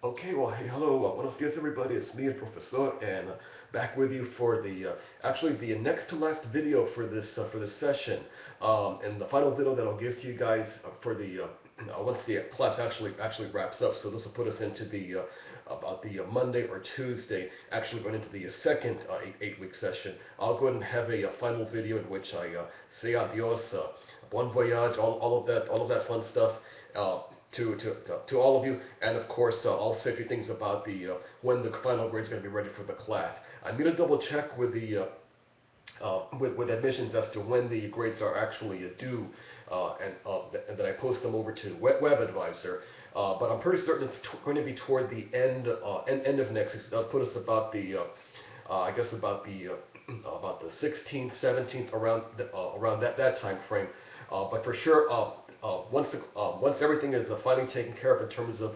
Okay, well, hey, hello, buenos dias, everybody. It's me, Profesor, and back with you for the actually the next to last video for this session, and the final video that I'll give to you guys for the once the class actually wraps up. So this will put us into the about the Monday or Tuesday, actually going into the second 8-week session. I'll go ahead and have a final video in which I say adios, bon voyage, all of that fun stuff. To all of you, and of course, I'll say a few things about the when the final grade is going to be ready for the class. I'm going to double check with the with admissions as to when the grades are actually due, and then I post them over to WebAdvisor. But I'm pretty certain it's going to be toward the end of next week. So that'll put us about the I guess about the 16th, 17th, around that time frame. But for sure, once everything is finally taken care of in terms of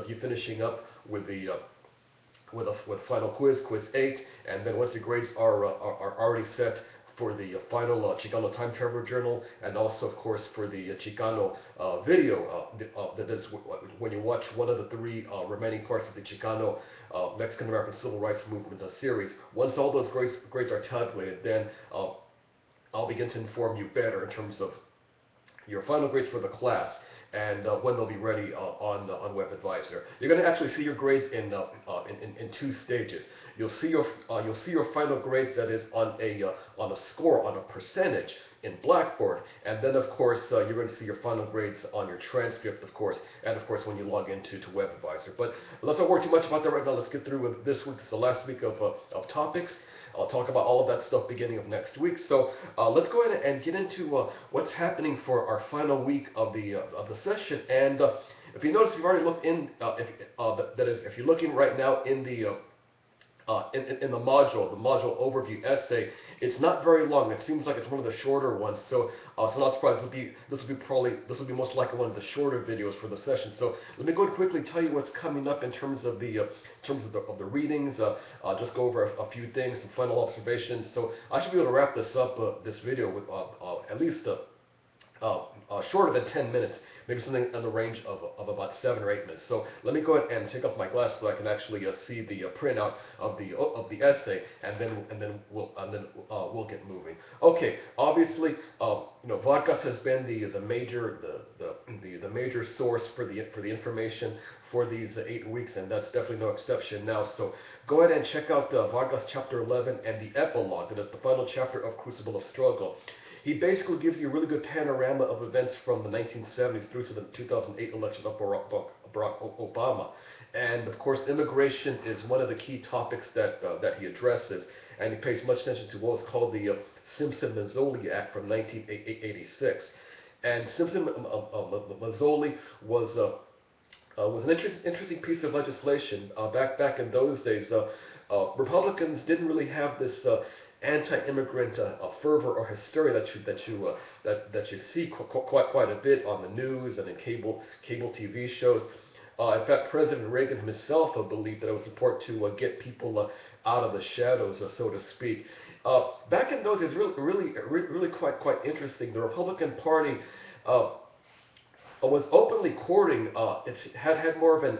you finishing up with the with final quiz 8, and then once the grades are already set for the final Chicano Time Traveler Journal, and also, of course, for the Chicano video. That's when you watch one of the three remaining parts of the Chicano Mexican American Civil Rights Movement series. Once all those grades are tabulated, then I'll begin to inform you better in terms of your final grades for the class and when they'll be ready on WebAdvisor. You're going to actually see your grades in two stages. You'll see your final grades, that is on a score, on a percentage in Blackboard, and then of course you're going to see your final grades on your transcript, of course, and of course when you log into WebAdvisor. But let's not worry too much about that right now. Let's get through with this week. This is the last week of topics. I'll talk about all of that stuff beginning of next week. So let's go ahead and get into what's happening for our final week of the session. And if you notice, you've already looked in. That is, if you're looking right now in the in the module overview essay, it's not very long. It seems like it's one of the shorter ones. So, so not surprised. This will be most likely one of the shorter videos for the session. So let me go and quickly tell you what's coming up in terms of the of the readings. Just go over a few things, some final observations. So I should be able to wrap this up this video with at least shorter than 10 minutes, maybe something in the range of about 7 or 8 minutes. So let me go ahead and take off my glasses so I can actually see the printout of the essay, and then we'll get moving. Okay, obviously, Vargas has been the major source for the information for these 8 weeks, and that's definitely no exception now. So go ahead and check out Vargas chapter 11 and the epilogue. That is the final chapter of Crucible of Struggle. He basically gives you a really good panorama of events from the 1970s through to the 2008 election of Barack Obama. And of course, immigration is one of the key topics that he addresses, and he pays much attention to what was called the Simpson-Mazzoli Act from 1986. And Simpson-Mazzoli was an interesting piece of legislation back in those days. Republicans didn't really have this anti-immigrant fervor or hysteria that you see quite a bit on the news and in cable TV shows. In fact, President Reagan himself believed that it was important to get people out of the shadows, so to speak. Back in those days, really quite interesting. The Republican Party was openly courting. It had more of an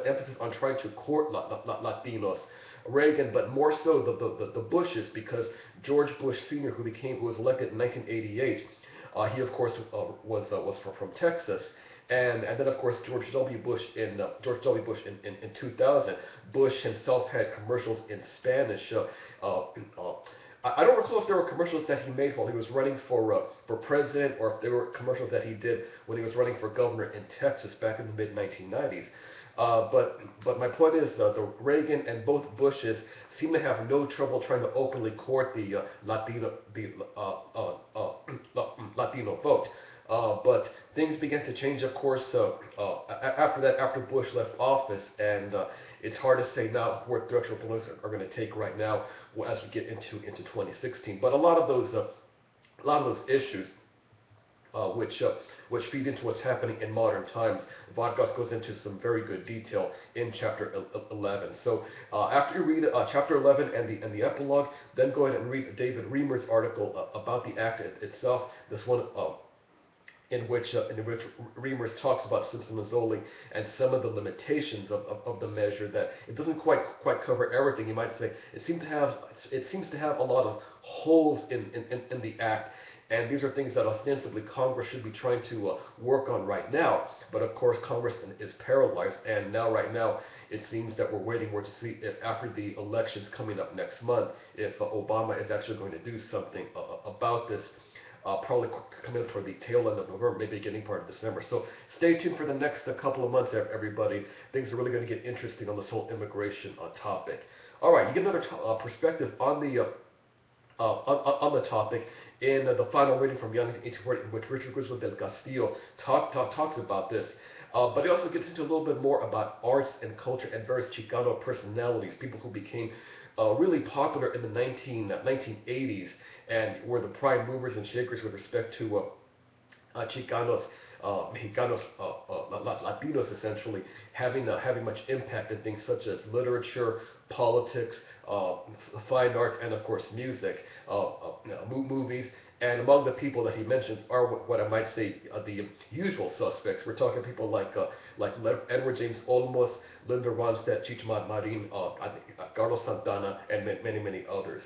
emphasis on trying to court Latinos. Reagan, but more so the Bushes, because George Bush Sr., who was elected in 1988, he of course was from Texas, and then of course George W. Bush in 2000. Bush himself had commercials in Spanish. I don't recall if there were commercials that he made while he was running for president, or if there were commercials that he did when he was running for governor in Texas back in the mid 1990s. But my point is, the Reagan and both Bushes seem to have no trouble trying to openly court the Latino vote. But things began to change, of course, after that, after Bush left office, and it's hard to say now what direction Republicans are going to take right now as we get into 2016. But a lot of those issues which feed into what's happening in modern times. Vargas goes into some very good detail in chapter 11. So after you read chapter 11 and the epilogue, then go ahead and read David Reamer's article about the act itself. This one in which Reimers talks about Simpson-Mazzoli and some of the limitations of the measure, that it doesn't quite cover everything. You might say it seems to have a lot of holes in the act, and these are things that ostensibly Congress should be trying to work on right now. But of course, Congress is paralyzed, and right now, it seems that we're waiting more to see if, after the elections coming up next month, if Obama is actually going to do something about this. Probably coming up toward the tail end of November, maybe beginning part of December. So stay tuned for the next couple of months, everybody. Things are really going to get interesting on this whole immigration topic. All right, you get another perspective on on the topic in the final reading from Beyond 1840, in which Richard Griswold del Castillo talks about this. But he also gets into a little bit more about arts and culture and various Chicano personalities, people who became really popular in the 1980s and were the prime movers and shakers with respect to Chicanos, Mexicanos, Latinos, essentially having much impact in things such as literature, politics, fine arts, and of course music, movies. And among the people that he mentions are what I might say the usual suspects. We're talking people like Edward James Olmos, Linda Ronstadt, Chichmat Marin, I think, Carlos Santana, and many others.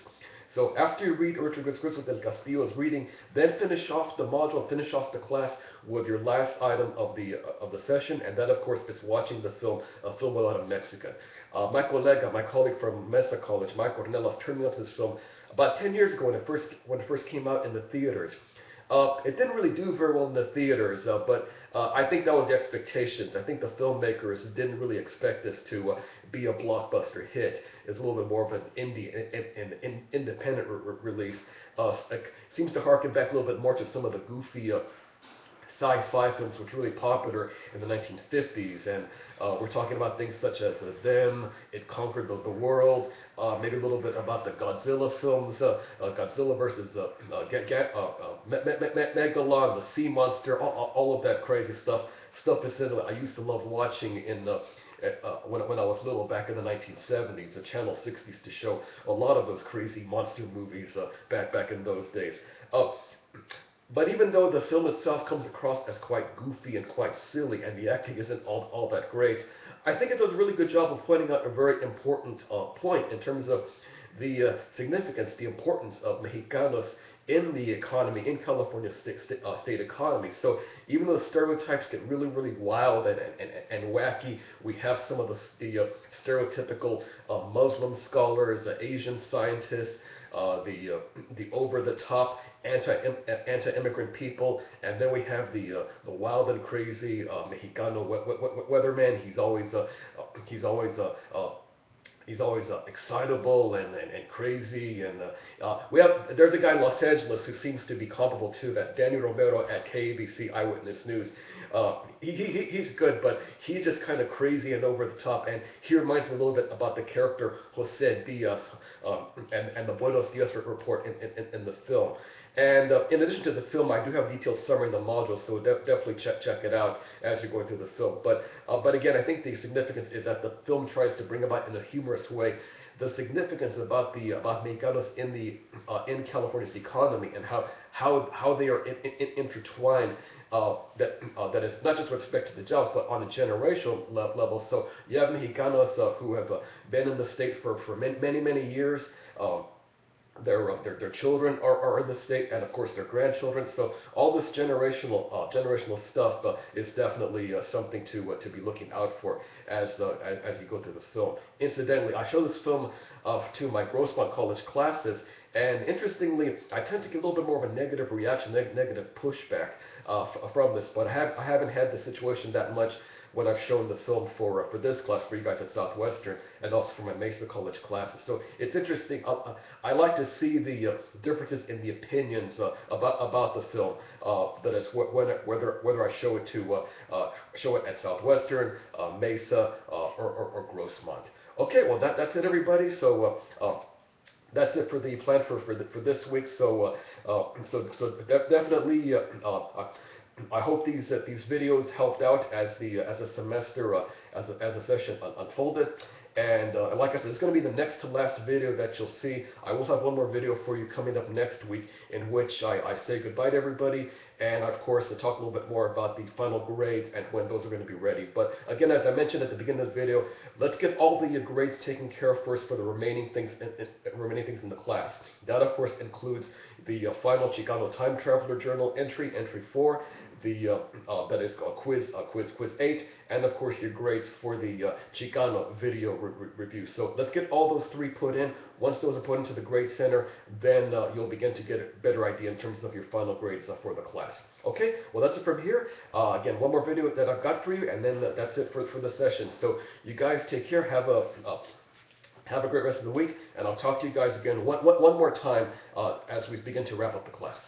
So after you read Richard Griswold del Castillo's reading, then finish off the module, finish off the class with your last item of the session, and that of course is watching the film, A Film Without a Mexican. My colleague from Mesa College, Mike Ornelas, turned me on to this film about 10 years ago when it first came out in the theaters. It didn't really do very well in the theaters, but I think that was the expectations. I think the filmmakers didn't really expect this to be a blockbuster hit. It's a little bit more of an indie, an independent release. It seems to harken back a little bit more to some of the goofy sci-fi films which were really popular in the 1950s, and we're talking about things such as Them, It Conquered the World, maybe a little bit about the Godzilla films, Godzilla versus Megalon, the Sea Monster, all of that crazy stuff. Stuff I used to love watching in when I was little back in the 1970s. The Channel 6 used to show a lot of those crazy monster movies back in those days. But even though the film itself comes across as quite goofy and quite silly, and the acting isn't all that great, I think it does a really good job of pointing out a very important point in terms of the significance, the importance of Mexicanos in the economy, in California's state economy. So even though the stereotypes get really wild and wacky, we have some of the stereotypical Muslim scholars, Asian scientists, the over-the-top anti-immigrant people, and then we have the wild and crazy Mexicano weatherman. He's always excitable and excitable, and there's a guy in Los Angeles who seems to be comparable to that, Danny Romero at KABC Eyewitness News. He's good, but he's just kind of crazy and over the top, and he reminds me a little bit about the character Jose Diaz and the Buenos Dias report in the film. And in addition to the film, I do have a detailed summary in the module, so definitely check it out as you're going through the film. But again, I think the significance is that the film tries to bring about in a humorous way the significance about Mexicanos in California's economy, and how they are intertwined. That is not just with respect to the jobs, but on a generational level. So you have Mexicanos who have been in the state for many years. Their children are in the state, and of course their grandchildren. So all this generational stuff is definitely something to be looking out for as you go through the film. Incidentally, I show this film to my Grossmont College classes, and interestingly, I tend to get a little bit more of a negative reaction, negative pushback from this. But I haven't had the situation that much when I've shown the film for this class, for you guys at Southwestern, and also for my Mesa College classes. So it's interesting. I like to see the differences in the opinions about the film. That is, whether I show it at Southwestern, Mesa, or Grossmont. Okay, well that's it, everybody. So. That's it for the plan for this week. So definitely, I hope these videos helped out as a semester as a session unfolded. And like I said, it's going to be the next to last video that you'll see. I will have one more video for you coming up next week in which I say goodbye to everybody, and of course to talk a little bit more about the final grades and when those are going to be ready. But again, as I mentioned at the beginning of the video, let's get all the grades taken care of first for the remaining things in the class. That of course includes the final Chicano Time Traveler Journal entry, entry 4, that is quiz 8, and of course your grades for the Chicano video review. So let's get all those 3 put in. Once those are put into the grade center, then you'll begin to get a better idea in terms of your final grades for the class. Okay, well that's it from here. Again, one more video that I've got for you, and then that's it for the session. So you guys take care. Have a great rest of the week, and I'll talk to you guys again one more time as we begin to wrap up the class.